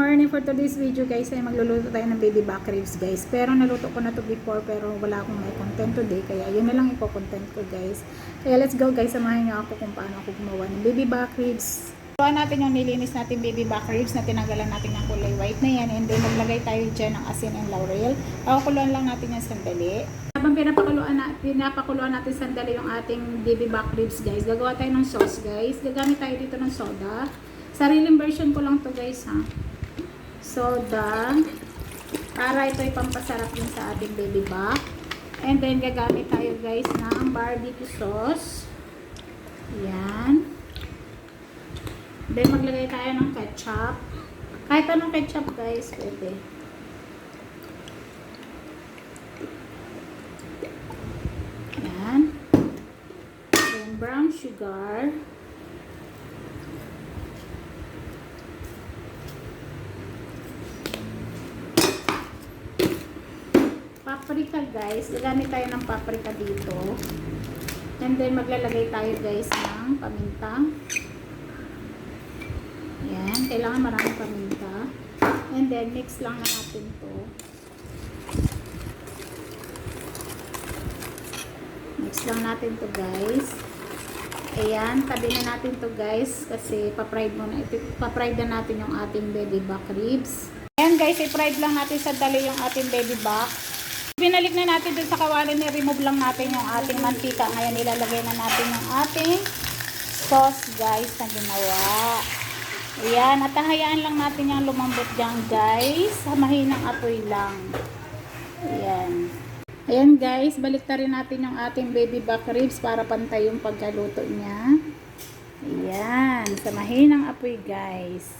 morning. For today's video guys ay magluluto tayo ng baby back ribs guys. Pero naluto ko na to before pero wala akong may content today. Kaya yun na lang ipo-content ko guys. Kaya let's go guys. Samahan niyo ako kung paano ako gumawa ng baby back ribs. Tuwan natin yung nilinis natin baby back ribs na tinanggalan natin ng kulay white na yan. And then maglagay tayo dyan ng asin and laurel. Pakukuluan lang natin yan sandali. Habang pinapakuluan natin sandali yung ating baby back ribs guys. Gagawa tayo ng sauce guys. Gagamit tayo dito ng soda. Sariling version ko lang to guys ha. Soda. Para ito ay pampasarap din sa ating baby back. And then gagamit tayo guys ng barbecue sauce. Yan. Then maglagay tayo ng ketchup. Kahit anong ketchup guys, pwede. Yan. Then brown sugar. Paprika guys, gagamit tayo ng paprika dito. And then maglalagay tayo guys ng paminta. Yan, kailangan maraming paminta. And then mix lang na natin to. Mix lang natin to guys. Ayan, tabi na natin to guys kasi pa-fried na natin yung ating baby back ribs. Ayan guys, i-fried lang natin sa dali yung ating baby back. Binalik na natin dun sa kawali, ni-remove lang natin yung ating mantika. Ngayon ilalagay na natin yung ating sauce guys na ginawa. Ayan, at hayaan lang natin yung lumambot dyan guys. Sa mahinang apoy lang. Ayan. Ayan guys, balik na rin natin yung ating baby back ribs para pantay yung pagkaluto niya. Ayan, sa mahinang apoy guys.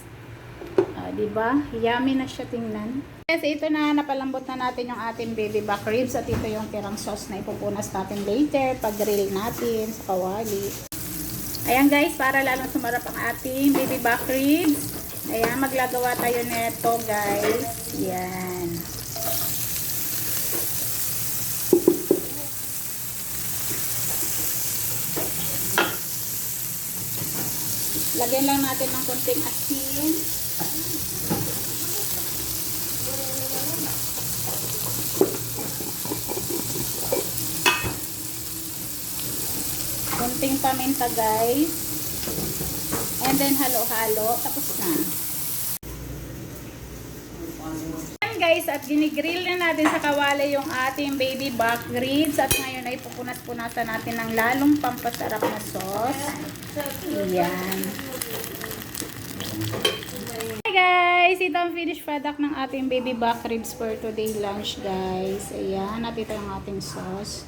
Diba? Yummy na siya tingnan. Kasi ito na, napalambot na natin yung ating baby back ribs at ito yung tirang sauce na ipupunas natin later pag grill natin sa kawali. Ayan guys, para lalong sumarap ang ating baby back ribs. Ayan, maglagawa tayo neto guys. Ayan. Lagyan lang natin ng konting asin. Konting paminta guys. And then halo-halo. Tapos na. Ayan guys, at ginigrill na natin sa kawali yung ating baby back ribs. At ngayon ay pupunas-punasan natin ng lalong pampasarap na sauce. Ayan. Hi guys! Ito ang finished product ng ating baby back ribs for today lunch guys. Ayan, at ito yung ating sauce.